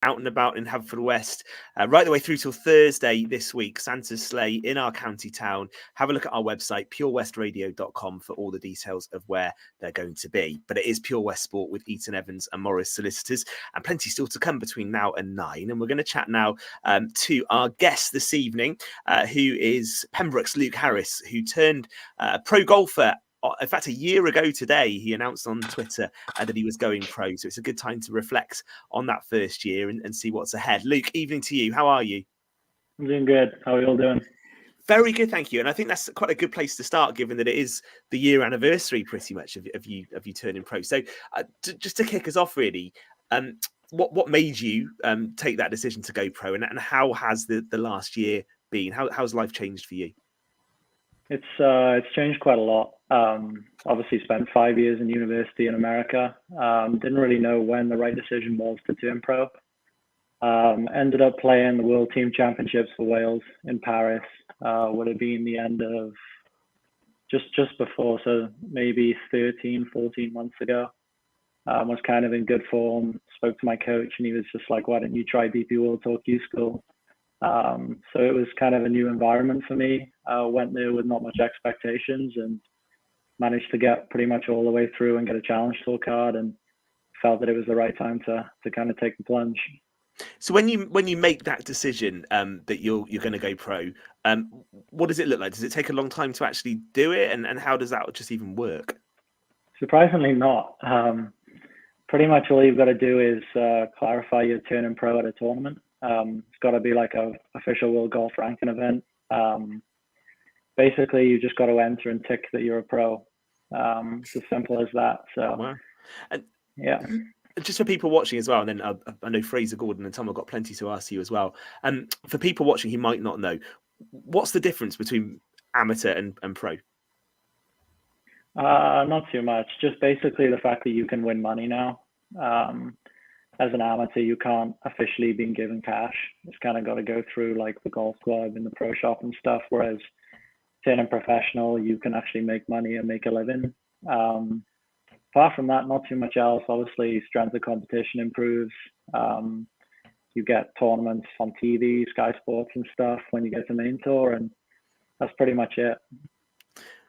out and about in Haverfordwest, right the way through till Thursday this week. Santa's sleigh in our county town. Have a look at our website, purewestradio.com, for all the details of where they're going to be. But it is Pure West Sport with Eaton-Evans and Morris Solicitors, and plenty still to come between now and 9. And we're going to chat now to our guest this evening, who is Pembroke's Luke Harris, who turned pro golfer. In fact, a year ago today, he announced on Twitter that he was going pro. So it's a good time to reflect on that first year and see what's ahead. Luke, evening to you. How are you? I'm doing good. How are you all doing? Very good, thank you. And I think that's quite a good place to start, given that it is the year anniversary, pretty much, of you turning pro. So just to kick us off, really, what made you take that decision to go pro, and how has the last year been? How's life changed for you? It's changed quite a lot. Obviously spent 5 years in university in America. Didn't really know when the right decision was to turn pro. Ended up playing the World Team Championships for Wales in Paris. Would have been the end of just before, so maybe 13, 14 months ago. Was kind of in good form. Spoke to my coach and he was just like, why don't you try BP World Tour Q School? So it was kind of a new environment for me. Went there with not much expectations and managed to get pretty much all the way through and get a Challenge Tour card, and felt that it was the right time to kind of take the plunge. So when you make that decision that you're going to go pro, what does it look like? Does it take a long time to actually do it, and how does that just even work? Surprisingly not. Pretty much all you've got to do is clarify you're turning pro at a tournament. It's got to be like a official world golf ranking event. Basically, you just got to enter and tick that you're a pro. It's as simple as that. So, wow. And yeah. Just for people watching as well, and then I know Fraser Gordon and Tom have got plenty to ask you as well. For people watching who might not know, what's the difference between amateur and pro? Not too much. Just basically the fact that you can win money now. As an amateur, you can't officially be given cash. It's kind of got to go through like the golf club and the pro shop and stuff. Whereas turning professional, you can actually make money and make a living. Apart from that, not too much else. Obviously, strength of competition improves. You get tournaments on TV, Sky Sports and stuff when you get to main tour, and that's pretty much it.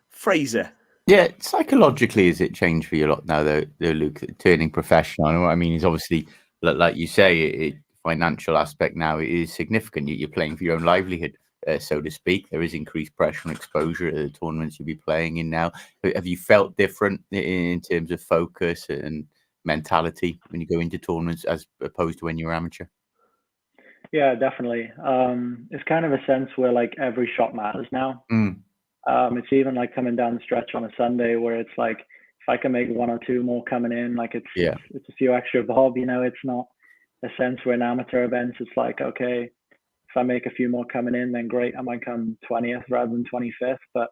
Fraser. Yeah, psychologically, has it changed for you a lot now, though, Luke, turning professional? I know what I mean is obviously, like you say, financial aspect now is significant. You're playing for your own livelihood, so to speak. There is increased pressure and exposure at the tournaments you'll be playing in now. Have you felt different in terms of focus and mentality when you go into tournaments as opposed to when you were amateur? Yeah, definitely. It's kind of a sense where like every shot matters now. It's even like coming down the stretch on a Sunday where it's like, if I can make one or two more coming in, like it's a few extra bob, it's not a sense where in amateur events, it's like, okay, if I make a few more coming in, then great, I might come 20th rather than 25th. But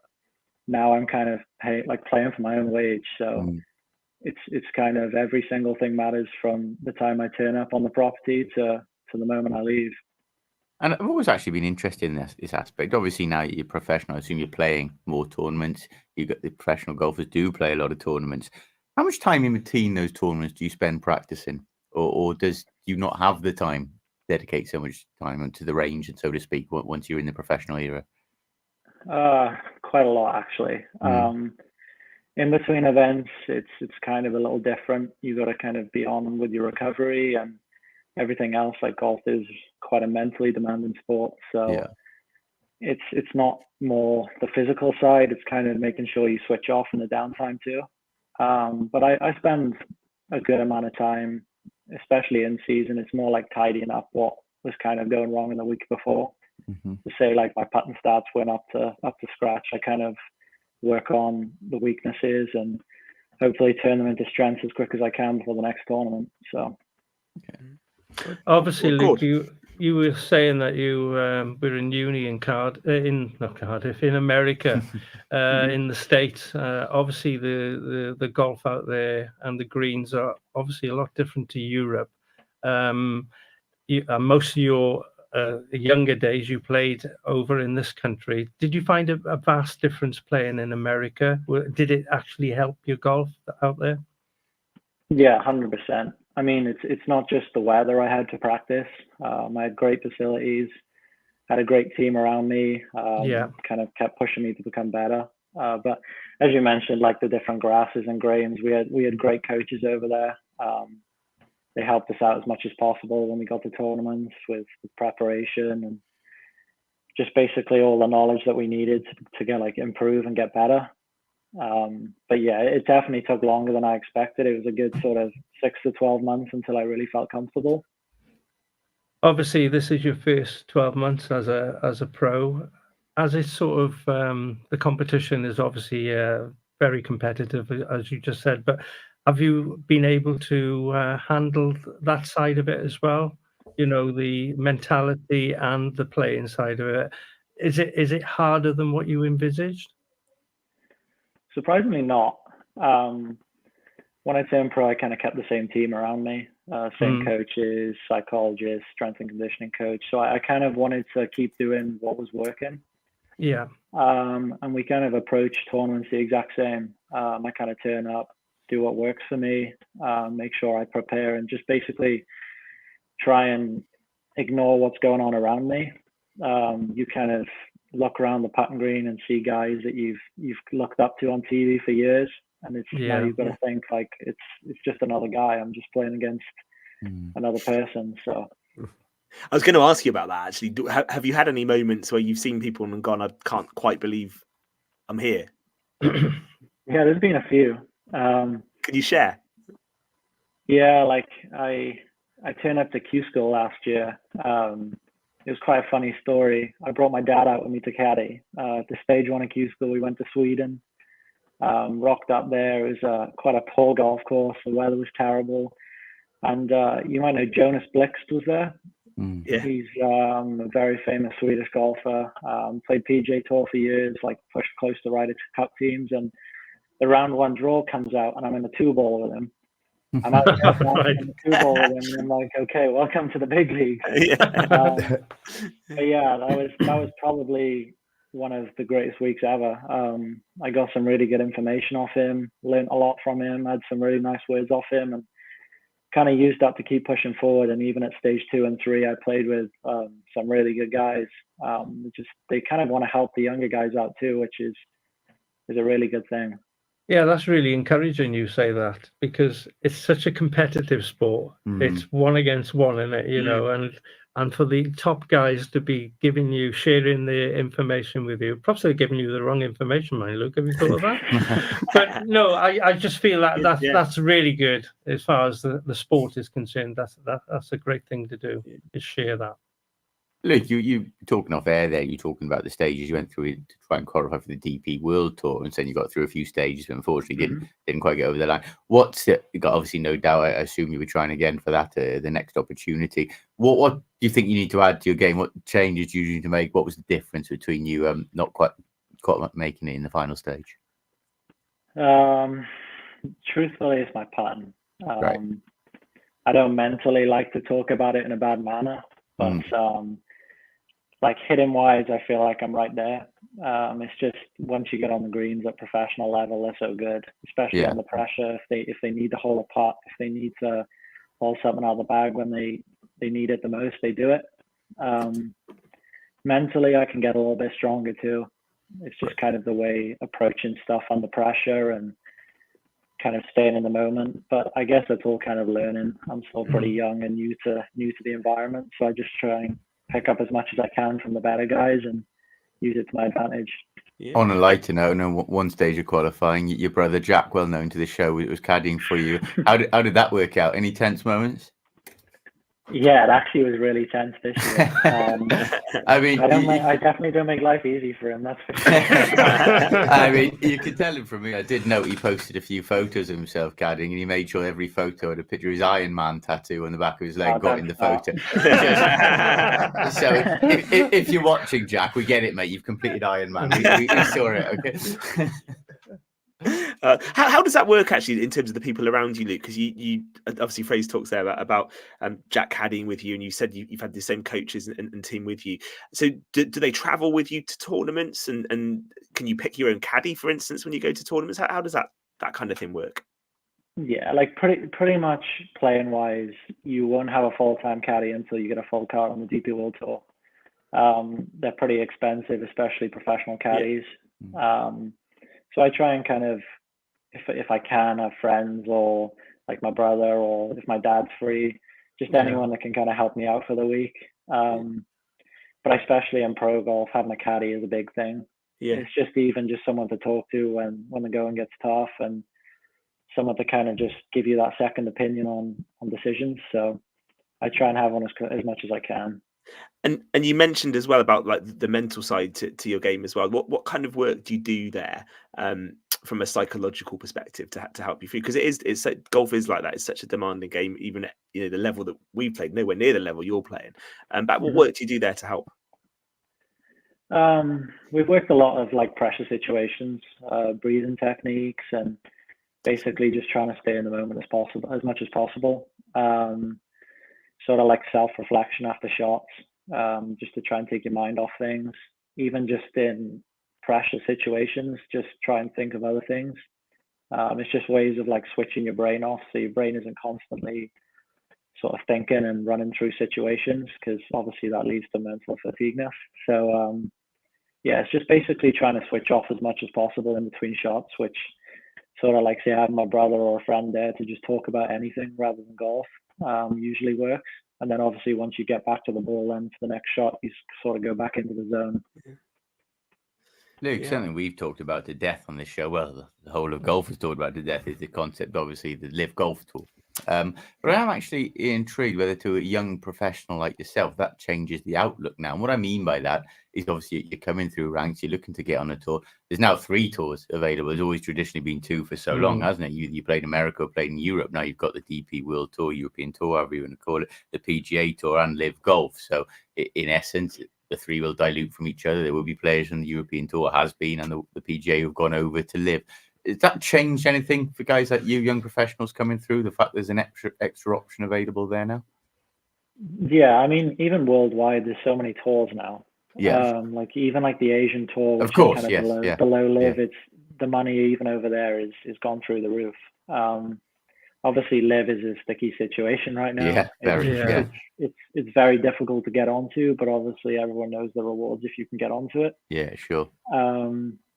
now I'm kind of playing for my own wage. So it's kind of every single thing matters from the time I turn up on the property to the moment I leave. And I've always actually been interested in this aspect. Obviously, now you're professional. I assume you're playing more tournaments. You've got the professional golfers do play a lot of tournaments. How much time in between those tournaments do you spend practicing? Or do you not have the time, dedicate so much time to the range, and so to speak, once you're in the professional era? Quite a lot, actually. In between events, it's kind of a little different. You got to kind of be on with your recovery and everything else. Like golf is quite a mentally demanding sport, so it's not more the physical side. It's kind of making sure you switch off in the downtime too. But I spend a good amount of time, especially in season. It's more like tidying up what was kind of going wrong in the week before. To say like my putting stats went up to scratch, I kind of work on the weaknesses and hopefully turn them into strengths as quick as I can before the next tournament. So. Obviously, Luke, you were saying that you were in uni in Cardiff, in America, in the States. Obviously, the golf out there and the greens are obviously a lot different to Europe. Most of your younger days you played over in this country. Did you find a vast difference playing in America? Did it actually help your golf out there? Yeah, 100%. I mean, it's not just the weather I had to practice. I had great facilities, had a great team around me, kind of kept pushing me to become better. But as you mentioned, like the different grasses and grains, we had great coaches over there. They helped us out as much as possible when we got to tournaments with preparation and just basically all the knowledge that we needed to get like improve and get better. But yeah, it definitely took longer than I expected. It was a good sort of 6 to 12 months until I really felt comfortable. Obviously, this is your first 12 months as a pro. As it's sort of the competition is obviously very competitive, as you just said. But have you been able to handle that side of it as well? You know, the mentality and the playing side of it. Is it harder than what you envisaged? Surprisingly not. When I turned pro, I kind of kept the same team around me, same coaches, psychologists, strength and conditioning coach. So I kind of wanted to keep doing what was working. Yeah. And we kind of approach tournaments the exact same. I kind of turn up, do what works for me, make sure I prepare, and just basically try and ignore what's going on around me. You kind of look around the putting green and see guys that you've looked up to on TV for years, and it's now you've got to think like it's just another guy. I'm just playing against another person. So I was going to ask you about that actually. Have you had any moments where you've seen people and gone, I can't quite believe I'm here? Yeah, there's been a few. Could you share? Yeah, like I turned up to Q School last year. It was quite a funny story. I brought my dad out with me to caddy. The stage one at Q School, we went to Sweden, rocked up there. It was quite a poor golf course. The weather was terrible. And you might know Jonas Blixt was there. Yeah. He's a very famous Swedish golfer, played PGA Tour for years, like pushed close to Ryder Cup teams. And the round one draw comes out and I'm in the 2-ball with him. I'm out there in the 2-ball with him, and I'm like, okay, welcome to the big league. But yeah, that was probably one of the greatest weeks ever. I got some really good information off him, learned a lot from him, had some really nice words off him, and kind of used that to keep pushing forward. And even at stage 2 and 3, I played with some really good guys. They kind of want to help the younger guys out too, which is a really good thing. Yeah, that's really encouraging you say that, because it's such a competitive sport. It's one against one, isn't it? You know, and for the top guys to be sharing the information with you, perhaps they're giving you the wrong information, mind Luke. Have you thought of that? But no, I just feel that's really good as far as the sport is concerned. That's a great thing to do, is share that. Look, you talking off air there. You're talking about the stages you went through to try and qualify for the DP World Tour, and then you got through a few stages, but unfortunately didn't quite get over the line. What's it? You got obviously no doubt. I assume you were trying again for that the next opportunity. What do you think you need to add to your game? What changes do you need to make? What was the difference between you not quite making it in the final stage? Truthfully, it's my putting. Right. I don't mentally like to talk about it in a bad manner, but like hitting wise, I feel like I'm right there. It's just once you get on the greens at professional level, they're so good, especially under pressure. If they need to hold a putt, if they need to hold something out of the bag when they need it the most, they do it. Mentally, I can get a little bit stronger too. It's just kind of the way approaching stuff under pressure and kind of staying in the moment. But I guess it's all kind of learning. I'm still pretty young and new to the environment, so I just try and pick up as much as I can from the better guys and use it to my advantage. Yeah. On a lighter note, I know one stage of qualifying, your brother Jack, well known to the show, was caddying for you. How did that work out? Any tense moments? Yeah, it actually was really tense this year. I mean, I definitely don't make life easy for him. That's for sure. I mean, you could tell him from me. I did note he posted a few photos of himself caddying, and he made sure every photo had a picture of his Iron Man tattoo on the back of his leg got in the photo. So if you're watching, Jack, we get it, mate. You've completed Iron Man. We saw it. Okay. How does that work actually in terms of the people around you, Luke? Because you obviously Fraser talks there about Jack caddying with you, and you said you've had the same coaches and team with you. So do they travel with you to tournaments, and can you pick your own caddy, for instance, when you go to tournaments? How does that kind of thing work? Yeah, like pretty much playing wise, you won't have a full-time caddy until you get a full card on the DP World Tour. They're pretty expensive, especially professional caddies. So I try and kind of, if I can, have friends or like my brother, or if my dad's free, just anyone that can kind of help me out for the week. But especially in pro golf, having a caddy is a big thing. It's just someone to talk to when the going gets tough, and someone to kind of just give you that second opinion on decisions. So I try and have one as much as I can. And you mentioned as well about like the mental side to your game as well. What kind of work do you do there from a psychological perspective to help you through? Because it's golf is like that. It's such a demanding game, even at the level that we played, nowhere near the level you're playing. But what work do you do there to help? We've worked a lot of like pressure situations, breathing techniques, and basically just trying to stay in the moment as much as possible. Sort of like self-reflection after shots, just to try and take your mind off things. Even just in pressure situations, just try and think of other things. It's just ways of like switching your brain off, so your brain isn't constantly sort of thinking and running through situations, because obviously that leads to mental fatigueness. So it's just basically trying to switch off as much as possible in between shots, which sort of like, say, I have my brother or a friend there to just talk about anything rather than golf, usually works. And then obviously once you get back to the ball, then for the next shot, you sort of go back into the zone. Luke, something we've talked about to death on this show, well, the whole of golf has talked about to death, is the concept, obviously, the Live Golf Tour. But I'm actually intrigued whether to a young professional like yourself, that changes the outlook now. And what I mean by that is obviously you're coming through ranks, you're looking to get on a tour. There's now 3 tours available. There's always traditionally been 2 for so long, hasn't it? You played America, played in Europe. Now you've got the DP World Tour, European Tour, however you want to call it, the PGA Tour and Live Golf. So in essence, the 3 will dilute from each other. There will be players on the European Tour, has been, and the PGA who've gone over to Live. Has that changed anything for guys like you, young professionals coming through, the fact there's an extra option available there now? Yeah, I mean, even worldwide, there's so many tours now. Like even like the Asian tour, which is kind of below Live, it's the money even over there is gone through the roof. Obviously, Live is a sticky situation right now. It's very difficult to get onto, but obviously everyone knows the rewards if you can get onto it. Yeah, sure.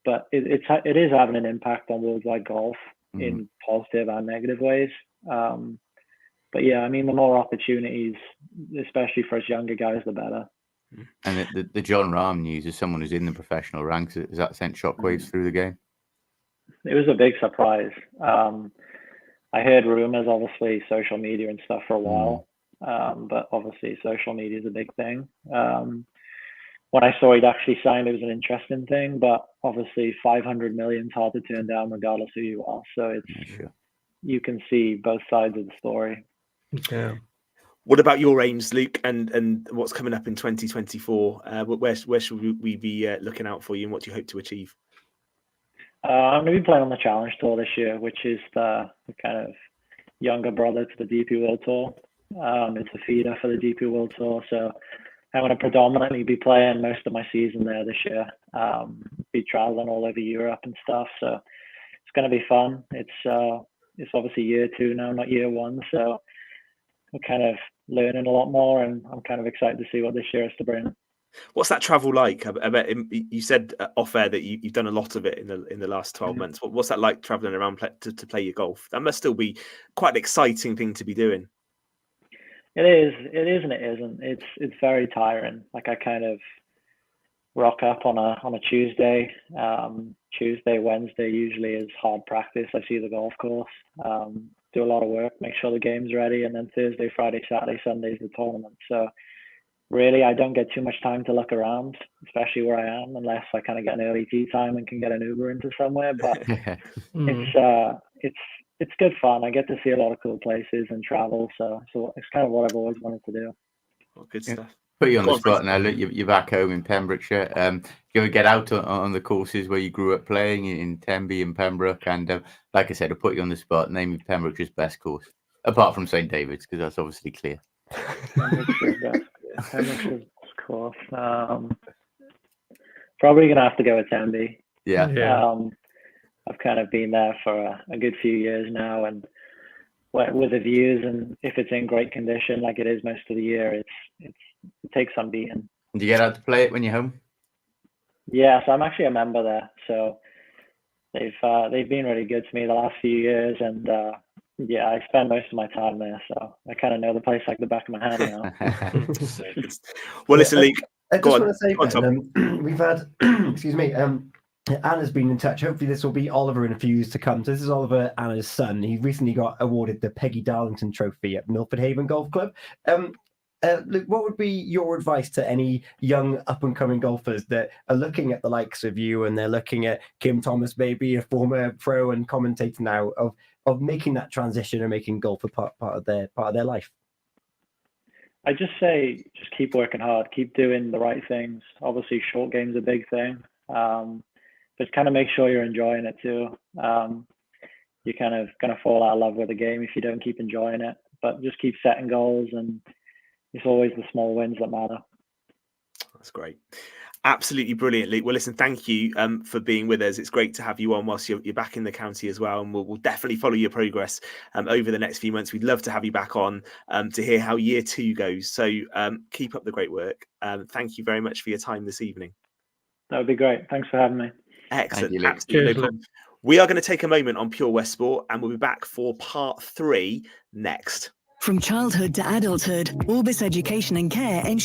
But it is having an impact on worldwide golf in positive and negative ways. But yeah, I mean, the more opportunities, especially for us younger guys, the better. And the John Rahm news, as someone who's in the professional ranks, has that sent shockwaves through the game? It was a big surprise. I heard rumors, obviously, social media and stuff for a while, but obviously social media is a big thing. When I saw he'd actually signed, it was an interesting thing, but obviously 500 million is hard to turn down regardless who you are. So you can see both sides of the story. Yeah. What about your aims, Luke, and what's coming up in 2024? Where should we be looking out for you, and what do you hope to achieve? I'm going to be playing on the Challenge Tour this year, which is the kind of younger brother to the DP World Tour. It's a feeder for the DP World Tour, so I'm going to predominantly be playing most of my season there this year. Be traveling all over Europe and stuff, so it's going to be fun. It's obviously year 2 now, not year 1, so I'm kind of learning a lot more, and I'm kind of excited to see what this year has to bring. What's that travel like? I bet you said off air that you've done a lot of it in the last 12 months. What's that like, traveling around to play your golf? That must still be quite an exciting thing to be doing. It is and it isn't. It's very tiring. Like, I kind of rock up on a Tuesday. Tuesday, Wednesday usually is hard practice. I see the golf course, do a lot of work, make sure the game's ready, and then Thursday, Friday, Saturday, Sunday is the tournament. So really, I don't get too much time to look around, especially where I am, unless I kind of get an early tee time and can get an Uber into somewhere. But it's good fun. I get to see a lot of cool places and travel, so it's kind of what I've always wanted to do. Well, good stuff. Put you on the spot now. Look, you're back home in Pembrokeshire. You ever get out on the courses where you grew up playing in Tenby and Pembroke? And like I said, I'll put you on the spot. Name Pembrokeshire's best course, apart from St David's, because that's obviously clear. Pembrokeshire's course. Probably gonna have to go with Tenby. Yeah. I've kind of been there for a good few years now, and with the views, and if it's in great condition like it is most of the year, it takes some beating. Do you get out to play it when you're home? Yeah, so I'm actually a member there, so they've been really good to me the last few years, and yeah, I spend most of my time there, so I kind of know the place like the back of my hand now. Well, listen, Luke. I just want to say, Go on, Ben, we've had, excuse me, Anna's been in touch. Hopefully this will be Oliver in a few years to come. So this is Oliver, Anna's son. He recently got awarded the Peggy Darlington Trophy at Milford Haven Golf Club. Luke, what would be your advice to any young up-and-coming golfers that are looking at the likes of you, and they're looking at Kim Thomas, maybe a former pro and commentator now, of making that transition and making golf a part of their life? I just say, just keep working hard, keep doing the right things. Obviously, short game's a big thing. Just kind of make sure you're enjoying it too. You're kind of going to fall out of love with the game if you don't keep enjoying it. But just keep setting goals, and it's always the small wins that matter. That's great. Absolutely brilliant, Luke. Well, listen, thank you for being with us. It's great to have you on whilst you're back in the county as well, and we'll definitely follow your progress over the next few months. We'd love to have you back on to hear how year 2 goes. So keep up the great work. Thank you very much for your time this evening. That would be great. Thanks for having me. Excellent. You, absolutely. No problem. We are going to take a moment on Pure West Sport, and we'll be back for part 3 next. From childhood to adulthood, Orbis Education and Care ensures